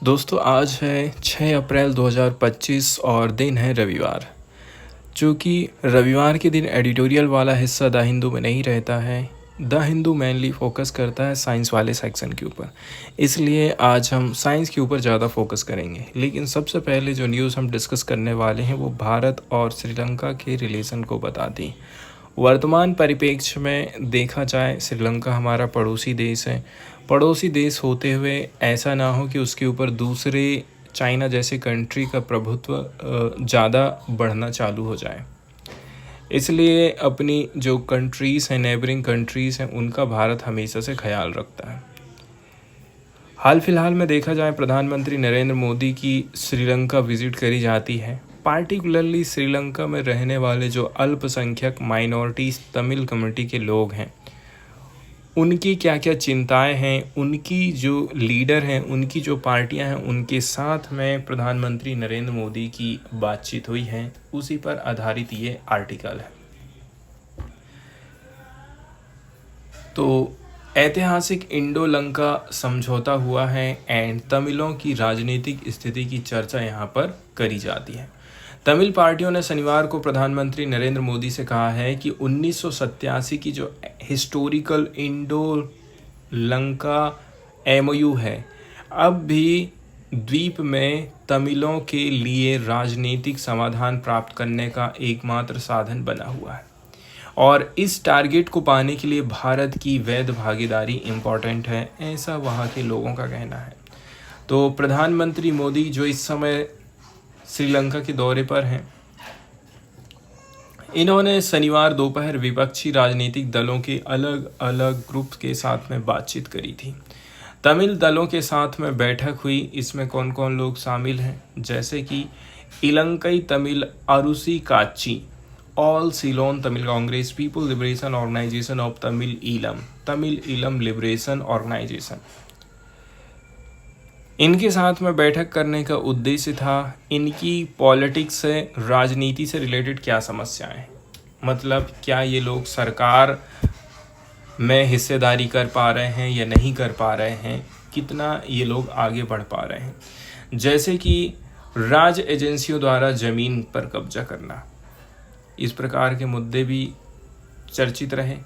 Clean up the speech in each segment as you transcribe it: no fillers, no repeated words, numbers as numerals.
दोस्तों आज है 6 अप्रैल 2025 और दिन है रविवार। चूँकि रविवार के दिन एडिटोरियल वाला हिस्सा द हिंदू में नहीं रहता है, द हिंदू मेनली फोकस करता है साइंस वाले सेक्शन के ऊपर, इसलिए आज हम साइंस के ऊपर ज़्यादा फोकस करेंगे। लेकिन सबसे पहले जो न्यूज़ हम डिस्कस करने वाले हैं वो भारत और श्रीलंका के रिलेशन को बताती। वर्तमान परिप्रेक्ष्य में देखा जाए, श्रीलंका हमारा पड़ोसी देश है। पड़ोसी देश होते हुए ऐसा ना हो कि उसके ऊपर दूसरे चाइना जैसे कंट्री का प्रभुत्व ज़्यादा बढ़ना चालू हो जाए, इसलिए अपनी जो कंट्रीज़ हैं, नेबरिंग कंट्रीज़ हैं, उनका भारत हमेशा से ख्याल रखता है। हाल फिलहाल में देखा जाए, प्रधानमंत्री नरेंद्र मोदी की श्रीलंका विज़िट करी जाती है। पार्टिकुलरली श्रीलंका में रहने वाले जो अल्पसंख्यक माइनॉरिटीज़ तमिल कम्युनिटी के लोग हैं, उनकी क्या क्या चिंताएं हैं, उनकी जो लीडर हैं, उनकी जो पार्टियां हैं, उनके साथ में प्रधानमंत्री नरेंद्र मोदी की बातचीत हुई है। उसी पर आधारित ये आर्टिकल है। तो ऐतिहासिक इंडो लंका समझौता हुआ है एंड तमिलों की राजनीतिक स्थिति की चर्चा यहाँ पर करी जाती है। तमिल पार्टियों ने शनिवार को प्रधानमंत्री नरेंद्र मोदी से कहा है कि 1987 की जो हिस्टोरिकल इंडो लंका एमओयू है, अब भी द्वीप में तमिलों के लिए राजनीतिक समाधान प्राप्त करने का एकमात्र साधन बना हुआ है और इस टारगेट को पाने के लिए भारत की वैध भागीदारी इम्पॉर्टेंट है, ऐसा वहाँ के लोगों का कहना है। तो प्रधानमंत्री मोदी जो इस समय श्रीलंका के दौरे पर हैं, इन्होंने शनिवार दोपहर विपक्षी राजनीतिक दलों के अलग अलग ग्रुप के साथ में बातचीत करी थी। तमिल दलों के साथ में बैठक हुई। इसमें कौन कौन लोग शामिल हैं, जैसे कि इलंकई Tamil Arasu Kachchi, all Ceylon Tamil Congress, people liberation organisation of Tamil Eelam liberation organisation. इनके साथ में बैठक करने का उद्देश्य था इनकी पॉलिटिक्स से, राजनीति से रिलेटेड क्या समस्याएं हैं, मतलब क्या ये लोग सरकार में हिस्सेदारी कर पा रहे हैं या नहीं कर पा रहे हैं, कितना ये लोग आगे बढ़ पा रहे हैं, जैसे कि राज्य एजेंसियों द्वारा ज़मीन पर कब्जा करना, इस प्रकार के मुद्दे भी चर्चित रहे।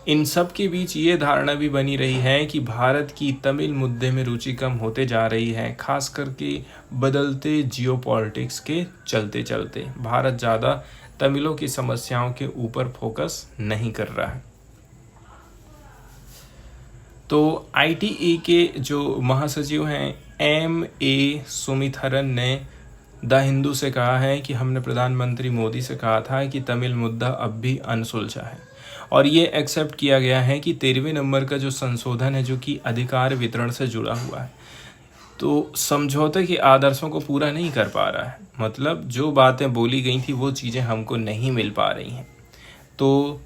इन सब के बीच ये धारणा भी बनी रही है कि भारत की तमिल मुद्दे में रुचि कम होते जा रही है, खास करके बदलते जियोपॉलिटिक्स के चलते चलते भारत ज़्यादा तमिलों की समस्याओं के ऊपर फोकस नहीं कर रहा है। तो आईटीई के जो महासचिव हैं MA सुमिथरन ने द हिंदू से कहा है कि हमने प्रधानमंत्री मोदी से कहा था कि तमिल मुद्दा अब भी अनसुलझा है और ये एक्सेप्ट किया गया है कि 13वें नंबर का जो संशोधन है, जो कि अधिकार वितरण से जुड़ा हुआ है, तो समझौते के आदर्शों को पूरा नहीं कर पा रहा है। मतलब जो बातें बोली गई थी वो चीज़ें हमको नहीं मिल पा रही हैं। तो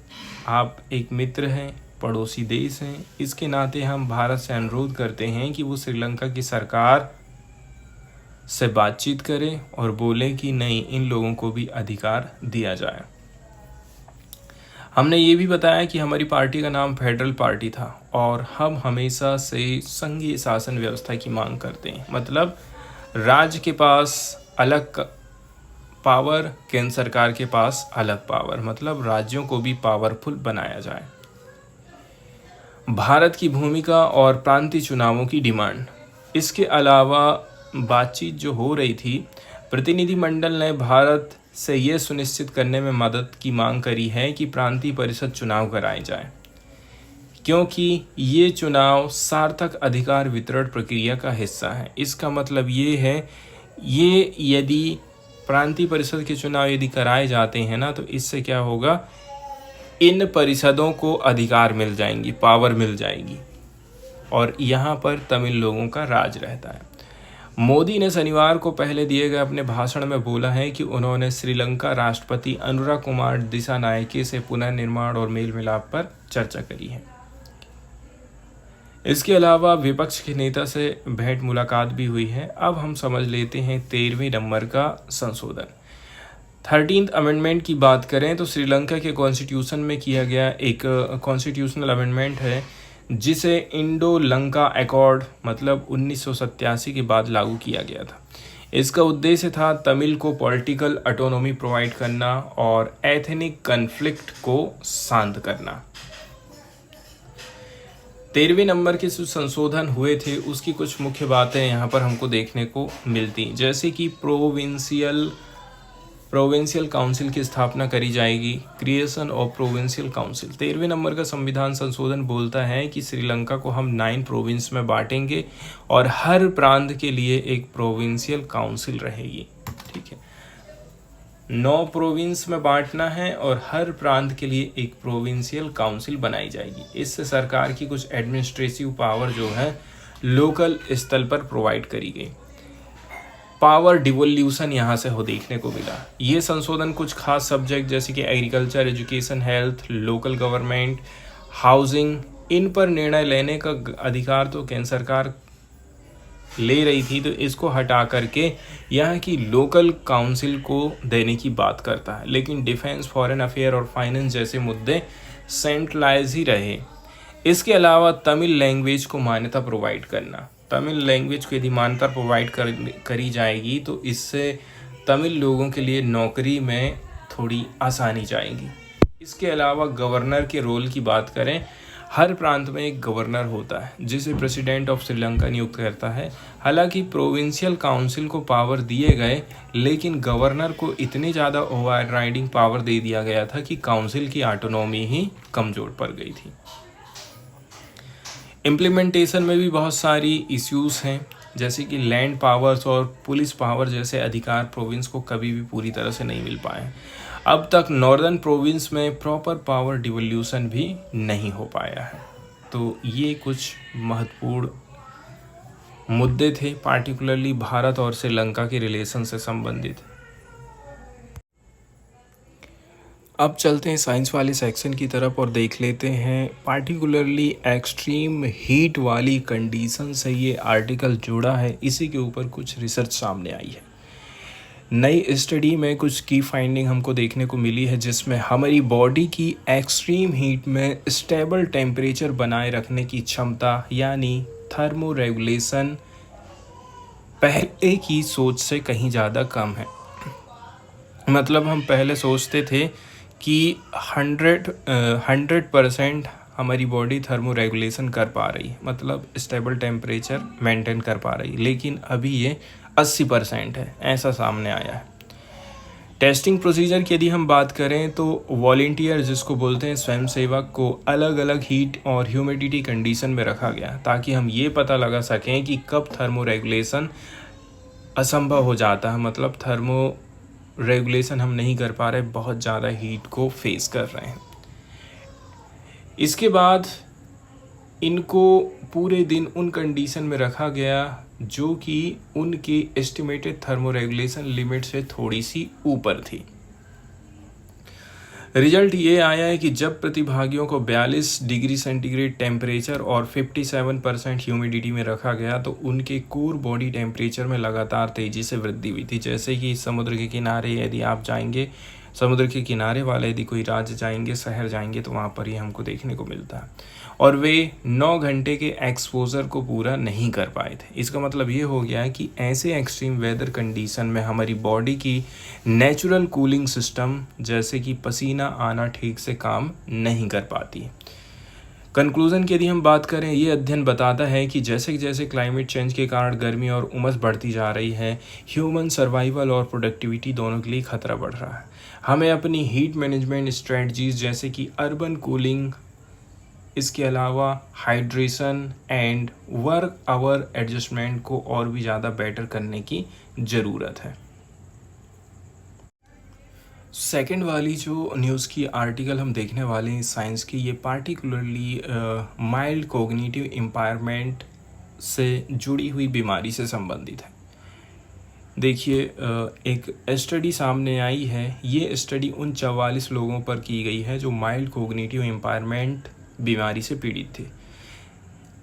आप एक मित्र हैं, पड़ोसी देश हैं, इसके नाते हम भारत से अनुरोध करते हैं कि वो श्रीलंका की सरकार से बातचीत करें और बोले कि नहीं, इन लोगों को भी अधिकार दिया जाए। हमने ये भी बताया कि हमारी पार्टी का नाम फेडरल पार्टी था और हम हमेशा से संघीय शासन व्यवस्था की मांग करते हैं, मतलब राज्य के पास अलग पावर, केंद्र सरकार के पास अलग पावर, मतलब राज्यों को भी पावरफुल बनाया जाए। भारत की भूमिका और प्रांतीय चुनावों की डिमांड। इसके अलावा बातचीत जो हो रही थी, प्रतिनिधिमंडल ने भारत से ये सुनिश्चित करने में मदद की मांग करी है कि प्रांतीय परिषद चुनाव कराए जाएं, क्योंकि ये चुनाव सार्थक अधिकार वितरण प्रक्रिया का हिस्सा है। इसका मतलब ये है, ये यदि प्रांतीय परिषद के चुनाव यदि कराए जाते हैं ना, तो इससे क्या होगा, इन परिषदों को अधिकार मिल जाएंगी, पावर मिल जाएगी और यहाँ पर तमिल लोगों का राज रहता है। मोदी ने शनिवार को पहले दिए गए अपने भाषण में बोला है कि उन्होंने श्रीलंका राष्ट्रपति अनुरा कुमार दिसानायके से पुनर्निर्माण और मेल मिलाप पर चर्चा करी है। इसके अलावा विपक्ष के नेता से भेंट मुलाकात भी हुई है। अब हम समझ लेते हैं 13वें नंबर का संशोधन। 13th अमेंडमेंट की बात करें तो श्रीलंका के कॉन्स्टिट्यूशन में किया गया एक कॉन्स्टिट्यूशनल अमेंडमेंट है जिसे इंडो लंका एकॉर्ड मतलब 1987 के बाद लागू किया गया था। इसका उद्देश्य था तमिल को पॉलिटिकल ऑटोनॉमी प्रोवाइड करना और एथनिक कन्फ्लिक्ट को शांत करना। 13वें नंबर के जो संशोधन हुए थे उसकी कुछ मुख्य बातें यहाँ पर हमको देखने को मिलती, जैसे कि प्रोविंशियल काउंसिल की स्थापना करी जाएगी, क्रिएशन ऑफ प्रोविंशियल काउंसिल। 13वें नंबर का संविधान संशोधन बोलता है कि श्रीलंका को हम 9 प्रोविंस में बांटेंगे और हर प्रांत के लिए एक प्रोविंशियल काउंसिल रहेगी। ठीक है, 9 प्रोविंस में बांटना है और हर प्रांत के लिए एक प्रोविंशियल काउंसिल बनाई जाएगी। इससे सरकार की कुछ एडमिनिस्ट्रेटिव पावर जो है लोकल स्तर पर प्रोवाइड करी गई। पावर डिवोल्यूशन यहाँ से हो देखने को मिला। ये संशोधन कुछ खास सब्जेक्ट जैसे कि agriculture, education, health, local government, housing, इन पर निर्णय लेने का अधिकार तो केंद्र सरकार ले रही थी, तो इसको हटा करके यहाँ की लोकल काउंसिल को देने की बात करता है। लेकिन डिफेंस, फॉरेन अफेयर और फाइनेंस जैसे मुद्दे सेंट्रलाइज ही रहे। इसके अलावा तमिल लैंग्वेज को मान्यता प्रोवाइड करना, तमिल लैंग्वेज को यदि मान्यता प्रोवाइड करी जाएगी तो इससे तमिल लोगों के लिए नौकरी में थोड़ी आसानी जाएगी। इसके अलावा गवर्नर के रोल की बात करें, हर प्रांत में एक गवर्नर होता है जिसे प्रेसिडेंट ऑफ श्रीलंका नियुक्त करता है। हालांकि प्रोविंशियल काउंसिल को पावर दिए गए, लेकिन गवर्नर को इतनी ज़्यादा ओवरराइडिंग पावर दे दिया गया था कि काउंसिल की ऑटोनॉमी ही कमज़ोर पड़ गई थी। इम्प्लीमेंटेशन में भी बहुत सारी इश्यूज़ हैं, जैसे कि लैंड पावर्स और पुलिस पावर जैसे अधिकार प्रोविंस को कभी भी पूरी तरह से नहीं मिल पाए। अब तक नॉर्दर्न प्रोविंस में प्रॉपर पावर डिवोल्यूशन भी नहीं हो पाया है। तो ये कुछ महत्वपूर्ण मुद्दे थे, पार्टिकुलरली भारत और श्रीलंका के रिलेशन से संबंधित। अब चलते हैं साइंस वाले सेक्शन की तरफ और देख लेते हैं पार्टिकुलरली एक्सट्रीम हीट वाली कंडीशन से ये आर्टिकल जुड़ा है, इसी के ऊपर कुछ रिसर्च सामने आई है। नई स्टडी में कुछ की फाइंडिंग हमको देखने को मिली है, जिसमें हमारी बॉडी की एक्सट्रीम हीट में स्टेबल टेम्परेचर बनाए रखने की क्षमता यानी थर्मो रेगुलेशन पहले की सोच से कहीं ज़्यादा कम है। मतलब हम पहले सोचते थे कि 100% हमारी बॉडी थर्मो रेगुलेशन कर पा रही है, मतलब स्टेबल टेम्परेचर मेंटेन कर पा रही, लेकिन अभी ये 80% है, ऐसा सामने आया है। टेस्टिंग प्रोसीजर की यदि हम बात करें तो वॉलंटियर, जिसको बोलते हैं स्वयंसेवक, को अलग अलग हीट और ह्यूमिडिटी कंडीशन में रखा गया ताकि हम ये पता लगा सकें कि कब थर्मो रेगुलेशन असंभव हो जाता है, मतलब थर्मो रेगुलेशन हम नहीं कर पा रहे, बहुत ज़्यादा हीट को फेस कर रहे हैं। इसके बाद इनको पूरे दिन उन कंडीशन में रखा गया जो कि उनके एस्टिमेटेड थर्मो रेगुलेशन लिमिट से थोड़ी सी ऊपर थी। रिजल्ट ये आया है कि जब प्रतिभागियों को 42 डिग्री सेंटीग्रेड टेम्परेचर और 57% ह्यूमिडिटी में रखा गया तो उनके कोर बॉडी टेम्परेचर में लगातार तेज़ी से वृद्धि हुई थी। जैसे कि समुद्र के किनारे यदि आप जाएंगे, समुद्र के किनारे वाले यदि कोई राज्य जाएंगे, शहर जाएंगे, तो वहाँ पर ही हमको देखने को मिलता है। और वे 9 घंटे के एक्सपोजर को पूरा नहीं कर पाए थे। इसका मतलब ये हो गया है कि ऐसे एक्सट्रीम वेदर कंडीशन में हमारी बॉडी की नेचुरल कूलिंग सिस्टम जैसे कि पसीना आना ठीक से काम नहीं कर पाती। कंक्लूजन की यदि हम बात करें, ये अध्ययन बताता है कि जैसे जैसे क्लाइमेट चेंज के कारण गर्मी और उमस बढ़ती जा रही है, ह्यूमन सर्वाइवल और प्रोडक्टिविटी दोनों के लिए खतरा बढ़ रहा है। हमें अपनी हीट मैनेजमेंट स्ट्रेटजीज जैसे कि अर्बन कूलिंग, इसके अलावा hydration and work hour adjustment को और भी ज़्यादा बेटर करने की ज़रूरत है। सेकंड वाली जो न्यूज़ की आर्टिकल हम देखने वाले हैं साइंस की, ये पार्टिकुलरली माइल्ड कोग्निटिव इम्पायरमेंट से जुड़ी हुई बीमारी से संबंधित है। देखिए, एक स्टडी सामने आई है। ये स्टडी उन 44 लोगों पर की गई है जो माइल्ड कोग्निटिव इम्पायरमेंट बीमारी से पीड़ित थे।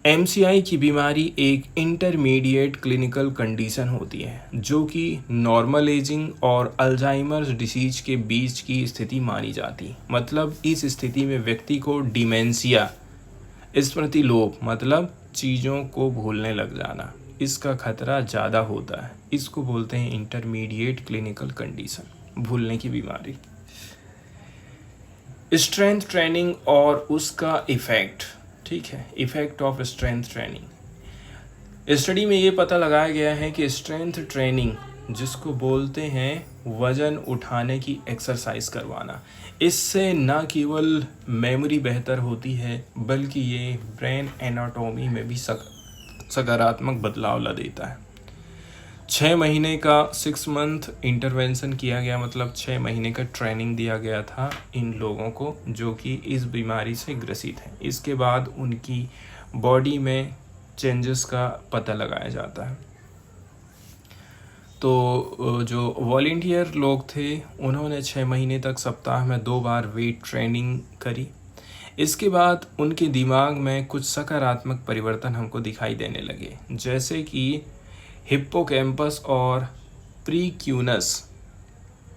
MCI की बीमारी एक इंटरमीडिएट क्लिनिकल कंडीशन होती है जो कि नॉर्मल एजिंग और अल्जाइमर्स डिसीज के बीच की स्थिति मानी जाती है। मतलब इस स्थिति में व्यक्ति को डिमेंशिया स्मृति लोप मतलब चीज़ों को भूलने लग जाना, इसका खतरा ज़्यादा होता है। इसको बोलते हैं इंटरमीडिएट क्लिनिकल कंडीशन, भूलने की बीमारी। स्ट्रेंथ ट्रेनिंग और उसका इफ़ेक्ट, ठीक है, effect of strength training. Study में ये पता लगाया गया है कि स्ट्रेंथ ट्रेनिंग, जिसको बोलते हैं वज़न उठाने की एक्सरसाइज करवाना, इससे न केवल मेमोरी बेहतर होती है बल्कि ये ब्रेन एनाटॉमी में भी सकारात्मक बदलाव ला देता है। 6 महीने का 6 मंथ इंटरवेंशन किया गया, मतलब 6 महीने का ट्रेनिंग दिया गया था इन लोगों को जो कि इस बीमारी से ग्रसित हैं। इसके बाद उनकी बॉडी में चेंजेस का पता लगाया जाता है। तो जो वॉलंटियर लोग थे उन्होंने 6 महीने तक सप्ताह में 2 बार वेट ट्रेनिंग करी। इसके बाद उनके दिमाग में कुछ सकारात्मक परिवर्तन हमको दिखाई देने लगे, जैसे कि हिप्पोकैम्पस और प्रीक्यूनस,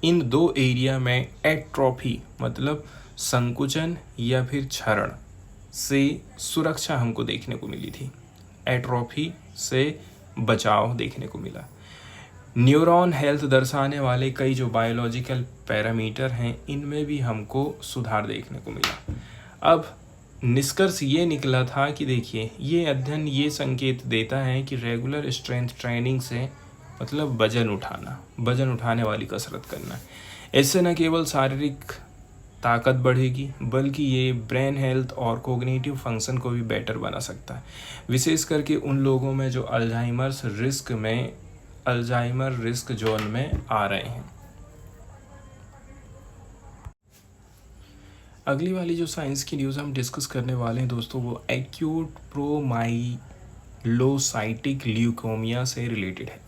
इन 2 एरिया में एट्रोफी मतलब संकुचन या फिर क्षरण से सुरक्षा हमको देखने को मिली थी, एट्रोफी से बचाव देखने को मिला। न्यूरॉन हेल्थ दर्शाने वाले कई जो बायोलॉजिकल पैरामीटर हैं इनमें भी हमको सुधार देखने को मिला। अब निष्कर्ष ये निकला था कि देखिए, ये अध्ययन ये संकेत देता है कि रेगुलर स्ट्रेंथ ट्रेनिंग से मतलब वजन उठाने वाली कसरत करना, इससे न केवल शारीरिक ताकत बढ़ेगी बल्कि ये ब्रेन हेल्थ और कोग्निटिव फंक्शन को भी बेटर बना सकता है, विशेष करके उन लोगों में जो अल्जाइमर रिस्क जोन में आ रहे हैं। अगली वाली जो साइंस की न्यूज़ हम डिस्कस करने वाले हैं दोस्तों, वो एक्यूट प्रोमाइलोसाइटिक ल्यूकेमिया से रिलेटेड है।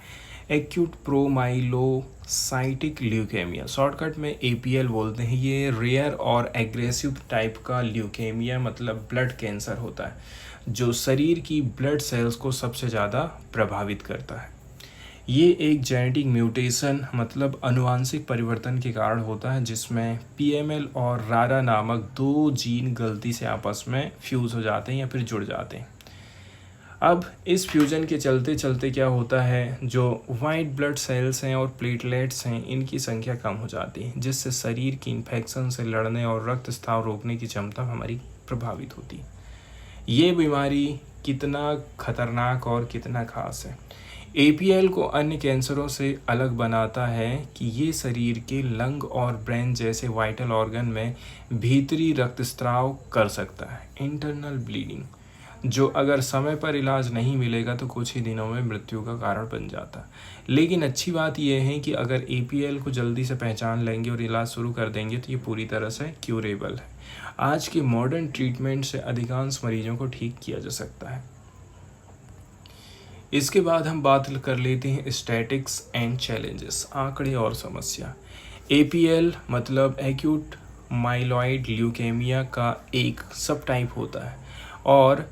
एक्यूट प्रोमाइलोसाइटिक ल्यूकेमिया, शॉर्टकट में APL बोलते हैं। ये रेयर और एग्रेसिव टाइप का ल्यूकेमिया मतलब ब्लड कैंसर होता है जो शरीर की ब्लड सेल्स को सबसे ज़्यादा प्रभावित करता है। ये एक जेनेटिक म्यूटेशन मतलब अनुवांशिक परिवर्तन के कारण होता है, जिसमें PML और रारा नामक 2 जीन गलती से आपस में फ्यूज़ हो जाते हैं या फिर जुड़ जाते हैं। अब इस फ्यूजन के चलते चलते क्या होता है, जो वाइट ब्लड सेल्स हैं और प्लेटलेट्स हैं इनकी संख्या कम हो जाती है, जिससे शरीर की इन्फेक्शन से लड़ने और रक्तस्राव रोकने की क्षमता हमारी प्रभावित होती है। ये बीमारी कितना खतरनाक और कितना खास है। APL को अन्य कैंसरों से अलग बनाता है कि ये शरीर के लंग और ब्रेन जैसे वाइटल ऑर्गन में भीतरी रक्तस्राव कर सकता है, इंटरनल ब्लीडिंग, जो अगर समय पर इलाज नहीं मिलेगा तो कुछ ही दिनों में मृत्यु का कारण बन जाता है। लेकिन अच्छी बात यह है कि अगर APL को जल्दी से पहचान लेंगे और इलाज शुरू कर देंगे तो ये पूरी तरह से क्यूरेबल है। आज के मॉडर्न ट्रीटमेंट से अधिकांश मरीजों को ठीक किया जा सकता है। इसके बाद हम बात कर लेते हैं स्टैटिक्स एंड चैलेंजेस, आंकड़े और समस्या। APL मतलब एक्यूट माइलॉइड ल्यूकेमिया का एक सब टाइप होता है और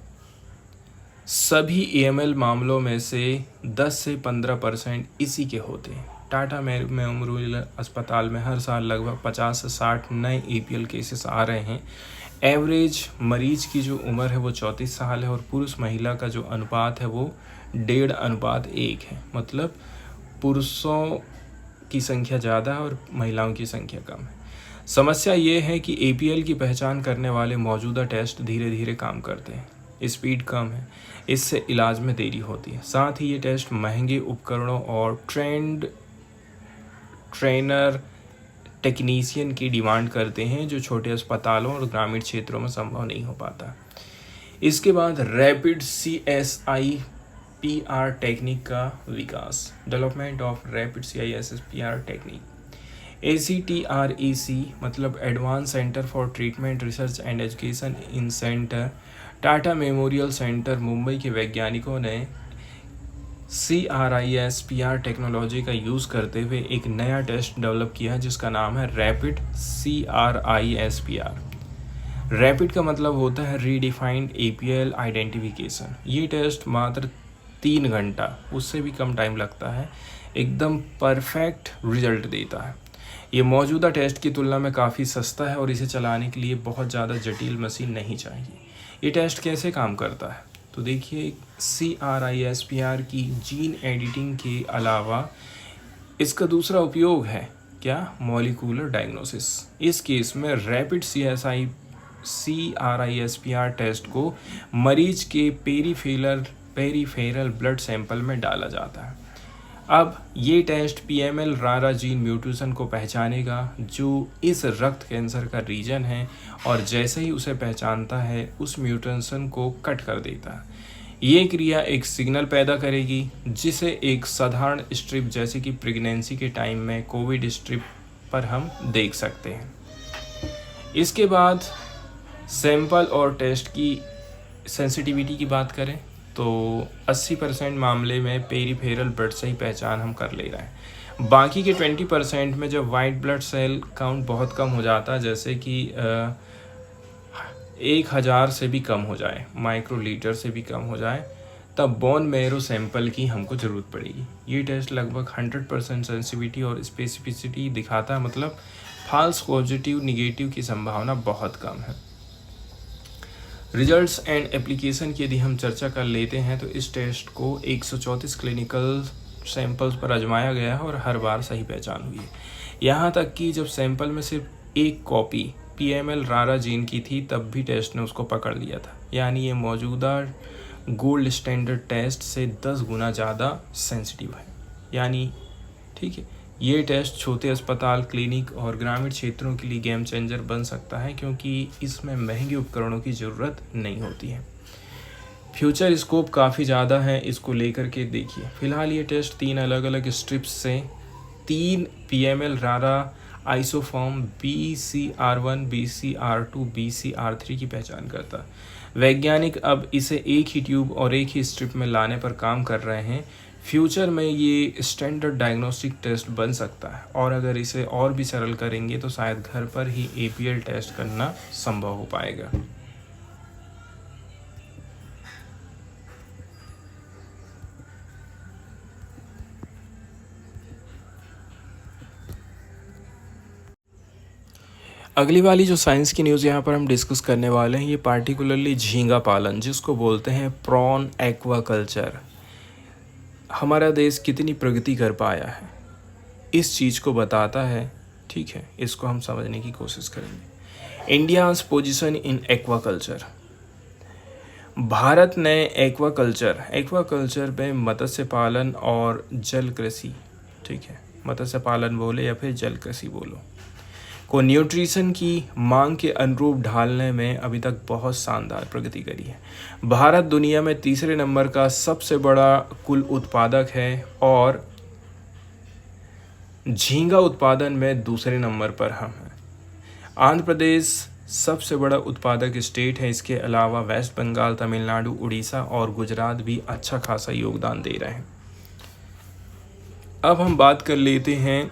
सभी AML मामलों में से 10 से 15% इसी के होते हैं। टाटा मेमोरियल अस्पताल में हर साल लगभग 50 से 60 नए APL केसेस आ रहे हैं। एवरेज मरीज की जो उम्र है वो 34 साल है और पुरुष महिला का जो अनुपात है वो 1.5:1 है, मतलब पुरुषों की संख्या ज़्यादा है और महिलाओं की संख्या कम है। समस्या ये है कि APL की पहचान करने वाले मौजूदा टेस्ट धीरे धीरे काम करते हैं, स्पीड कम है, इससे इलाज में देरी होती है। साथ ही ये टेस्ट महंगे उपकरणों और ट्रेनर टेक्नीशियन की डिमांड करते हैं, जो छोटे अस्पतालों और ग्रामीण क्षेत्रों में संभव नहीं हो पाता। इसके बाद रैपिड CSIPR टेक्निक का विकास, development of rapid CSIPR technique. ACTREC मतलब advance centre for treatment research and education in centre, Tata memorial centre Mumbai के वैज्ञानिकों ने CRISPR टेक्नोलॉजी का यूज़ करते हुए एक नया टेस्ट डेवलप किया जिसका नाम है रैपिड CRISPR। रैपिड का मतलब होता है रीडिफाइंड APL आइडेंटिफिकेशन। ये टेस्ट मात्र 3 घंटा, उससे भी कम टाइम लगता है, एकदम परफेक्ट रिजल्ट देता है। ये मौजूदा टेस्ट की तुलना में काफ़ी सस्ता है और इसे चलाने के लिए बहुत ज़्यादा जटिल मशीन नहीं चाहिए। ये टेस्ट कैसे काम करता है? तो देखिए, CRISPR की जीन एडिटिंग के अलावा इसका दूसरा उपयोग है क्या? Molecular diagnosis. इस केस में रैपिड CRISPR टेस्ट को मरीज के पेरीफेरल ब्लड सैंपल में डाला जाता है। अब ये टेस्ट PML रारा जीन म्यूटेशन को पहचानेगा जो इस रक्त कैंसर का रीजन है, और जैसे ही उसे पहचानता है उस म्यूटेशन को कट कर देता है। ये क्रिया एक सिग्नल पैदा करेगी जिसे एक साधारण स्ट्रिप जैसे कि प्रेगनेंसी के टाइम में कोविड स्ट्रिप पर हम देख सकते हैं। इसके बाद सैंपल और टेस्ट की सेंसिटिविटी की बात करें तो 80% मामले में पेरीफेरल ब्लड से ही पहचान हम कर ले रहे हैं। बाकी के 20% में जब वाइट ब्लड सेल काउंट बहुत कम हो जाता है, जैसे कि 1000 से भी कम हो जाए, माइक्रोलीटर से भी कम हो जाए, तब बोन मैरो सैंपल की हमको ज़रूरत पड़ेगी। ये टेस्ट लगभग 100% सेंसिटिविटी और स्पेसिफिसिटी दिखाता है, मतलब फॉल्स पॉजिटिव निगेटिव की संभावना बहुत कम है। रिजल्ट्स एंड एप्लीकेशन की यदि हम चर्चा कर लेते हैं तो इस टेस्ट को 134 क्लिनिकल सैंपल्स पर आजमाया गया है और हर बार सही पहचान हुई है। यहाँ तक कि जब सैंपल में सिर्फ एक कॉपी PML रारा जीन की थी तब भी टेस्ट ने उसको पकड़ लिया था। यानी ये मौजूदा गोल्ड स्टैंडर्ड टेस्ट से 10 गुना ज़्यादा सेंसिटिव है। यानी ठीक है, ये टेस्ट छोटे अस्पताल, क्लिनिक और ग्रामीण क्षेत्रों के लिए गेम चेंजर बन सकता है क्योंकि इसमें महंगे उपकरणों की ज़रूरत नहीं होती है। फ्यूचर स्कोप काफ़ी ज़्यादा है इसको लेकर के देखिए। फ़िलहाल ये टेस्ट 3 अलग अलग स्ट्रिप्स से 3 PML रारा आइसोफॉर्म BCR1, BCR2, BCR3 की पहचान करता है। वैज्ञानिक अब इसे एक ही ट्यूब और एक ही स्ट्रिप में लाने पर काम कर रहे हैं। फ्यूचर में ये स्टैंडर्ड डायग्नोस्टिक टेस्ट बन सकता है, और अगर इसे और भी सरल करेंगे तो शायद घर पर ही APL टेस्ट करना संभव हो पाएगा। अगली वाली जो साइंस की न्यूज़ यहाँ पर हम डिस्कस करने वाले हैं, ये पार्टिकुलरली झींगा पालन जिसको बोलते हैं प्रॉन एक्वाकल्चर, हमारा देश कितनी प्रगति कर पाया है इस चीज़ को बताता है। ठीक है, इसको हम समझने की कोशिश करेंगे। India's position in aquaculture. Bharat ने एक्वाकल्चर पे मत्स्य पालन और जल कृषि, ठीक है, मत्स्य पालन बोले या फिर जल कृषि बोलो, को न्यूट्रिशन की मांग के अनुरूप ढालने में अभी तक बहुत शानदार प्रगति करी है। भारत दुनिया में तीसरे नंबर का सबसे बड़ा कुल उत्पादक है और झींगा उत्पादन में दूसरे नंबर पर हम हैं। आंध्र प्रदेश सबसे बड़ा उत्पादक स्टेट है। इसके अलावा वेस्ट बंगाल, तमिलनाडु, उड़ीसा और गुजरात भी अच्छा खासा योगदान दे रहे हैं। अब हम बात कर लेते हैं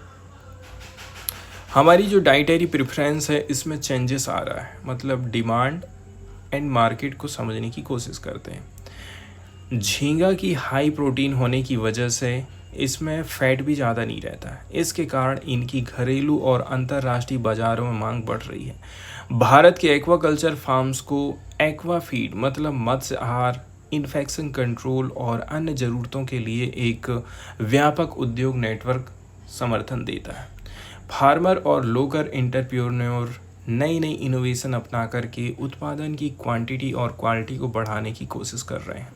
हमारी जो डाइटरी प्रेफरेंस है, इसमें चेंजेस आ रहा है, मतलब डिमांड एंड मार्केट को समझने की कोशिश करते हैं। झींगा की हाई प्रोटीन होने की वजह से इसमें फैट भी ज़्यादा नहीं रहता है। इसके कारण इनकी घरेलू और अंतर्राष्ट्रीय बाज़ारों में मांग बढ़ रही है। भारत के एक्वाकल्चर फार्म्स को एक्वा फीड मतलब मत्स्य आहार, इन्फेक्शन कंट्रोल और अन्य ज़रूरतों के लिए एक व्यापक उद्योग नेटवर्क समर्थन देता है। फार्मर और लोकल एंटरप्रेन्योर नई नई इनोवेशन अपना करके उत्पादन की क्वांटिटी और क्वालिटी को बढ़ाने की कोशिश कर रहे हैं।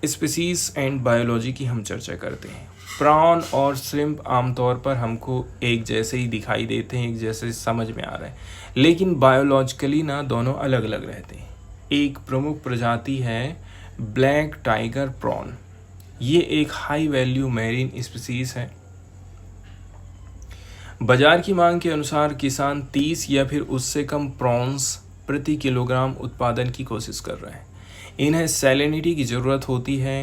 स्पीसीज एंड बायोलॉजी की हम चर्चा करते हैं। प्रॉन और श्रिम्प आमतौर पर हमको एक जैसे ही दिखाई देते हैं, एक जैसे समझ में आ रहा है, लेकिन बायोलॉजिकली ना दोनों अलग अलग रहते हैं। एक प्रमुख प्रजाति है ब्लैक टाइगर प्रॉन। ये एक हाई वैल्यू मैरीन स्पीसीज है। बाजार की मांग के अनुसार किसान 30 या फिर उससे कम प्रॉन्स प्रति किलोग्राम उत्पादन की कोशिश कर रहे हैं। इन्हें सैलिनिटी की ज़रूरत होती है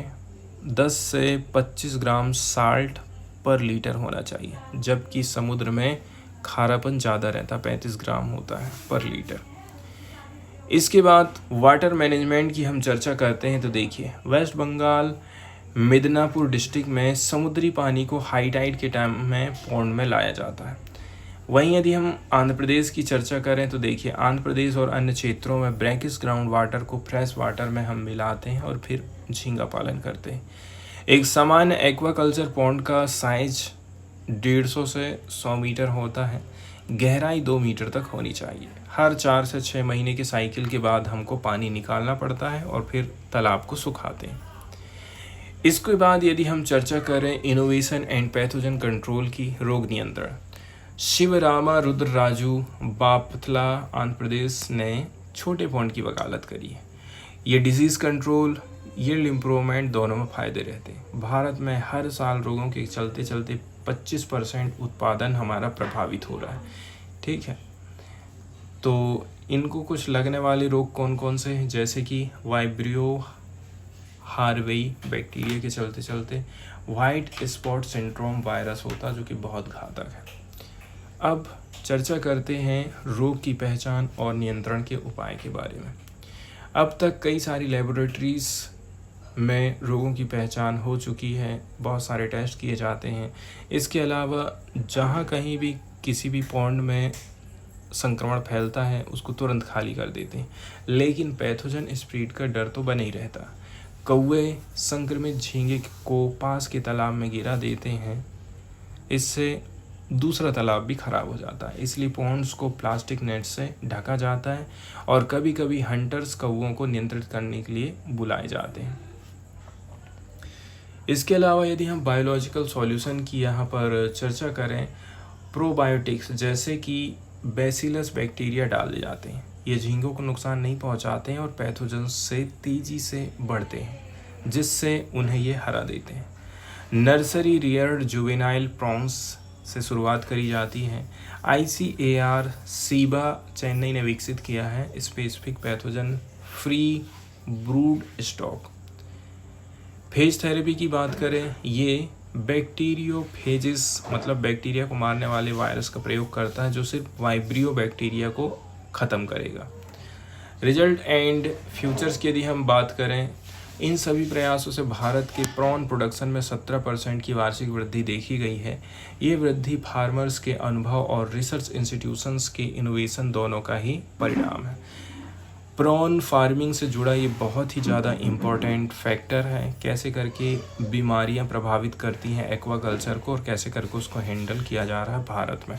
10 से 25 ग्राम साल्ट पर लीटर होना चाहिए, जबकि समुद्र में खारापन ज़्यादा रहता, 35 ग्राम होता है पर लीटर। इसके बाद वाटर मैनेजमेंट की हम चर्चा करते हैं तो देखिए, वेस्ट बंगाल मिदनापुर डिस्ट्रिक्ट में समुद्री पानी को हाई टाइड के टाइम में पौंड में लाया जाता है। वहीं यदि हम आंध्र प्रदेश की चर्चा करें तो देखिए, आंध्र प्रदेश और अन्य क्षेत्रों में ब्रैकिश ग्राउंड वाटर को फ्रेश वाटर में हम मिलाते हैं और फिर झींगा पालन करते हैं। एक सामान्य एक्वाकल्चर पॉन्ड का साइज 150 से 100 मीटर होता है, गहराई 2 मीटर तक होनी चाहिए। हर 4 से 6 महीने के साइकिल के बाद हमको पानी निकालना पड़ता है और फिर तालाब को सुखाते हैं। इसके बाद यदि हम चर्चा करें इनोवेशन एंड पैथोजन कंट्रोल की, रोग नियंत्रण, शिवरामा रुद्रराजू बापतला आंध्र प्रदेश ने छोटे पॉन्ड की वकालत करी है। ये डिजीज़ कंट्रोल, यील्ड इम्प्रूवमेंट दोनों में फ़ायदे रहते हैं। भारत में हर साल रोगों के चलते चलते 25% उत्पादन हमारा प्रभावित हो रहा है। ठीक है, तो इनको कुछ लगने वाले रोग कौन कौन से हैं, जैसे कि वाइब्रियो हार्वेई बैक्टीरिया के चलते चलते वाइट स्पॉट सिंड्रोम वायरस होता है, जो कि बहुत घातक है। अब चर्चा करते हैं रोग की पहचान और नियंत्रण के उपाय के बारे में। अब तक कई सारी लेबोरेटरीज़ में रोगों की पहचान हो चुकी है, बहुत सारे टेस्ट किए जाते हैं। इसके अलावा जहाँ कहीं भी किसी भी पॉन्ड में संक्रमण फैलता है उसको तुरंत खाली कर देते हैं, लेकिन पैथोजन स्प्रेड का डर तो बना ही रहता। कौवे संक्रमित झींगे को पास के तालाब में गिरा देते हैं, इससे दूसरा तालाब भी खराब हो जाता है। इसलिए पॉन्ड्स को प्लास्टिक नेट से ढका जाता है और कभी कभी हंटर्स कौवों को नियंत्रित करने के लिए बुलाए जाते हैं। इसके अलावा यदि हम बायोलॉजिकल सॉल्यूशन की यहाँ पर चर्चा करें, प्रोबायोटिक्स जैसे कि बैसिलस बैक्टीरिया डाले जाते हैं। ये झींगों को नुकसान नहीं पहुँचाते हैं और पैथोजन से तेज़ी से बढ़ते हैं, जिससे उन्हें ये हरा देते हैं। नर्सरी रियर्ड जुवेनाइल प्रॉन्स से शुरुआत करी जाती है। ICAR सीबा चेन्नई ने विकसित किया है specific pathogen free brood stock. Phage therapy की बात करें, ये बैक्टीरियोफेजिस मतलब बैक्टीरिया को मारने वाले वायरस का प्रयोग करता है, जो सिर्फ वाइब्रियो बैक्टीरिया को ख़त्म करेगा। रिजल्ट एंड फ्यूचर्स की यदि हम बात करें, इन सभी प्रयासों से भारत के प्रॉन प्रोडक्शन में 17% की वार्षिक वृद्धि देखी गई है। ये वृद्धि फार्मर्स के अनुभव और रिसर्च इंस्टीट्यूशंस के इनोवेशन दोनों का ही परिणाम है। प्रॉन फार्मिंग से जुड़ा ये बहुत ही ज़्यादा इम्पोर्टेंट फैक्टर है, कैसे करके बीमारियां प्रभावित करती हैं एक्वाकल्चर को और कैसे करके उसको हैंडल किया जा रहा है भारत में।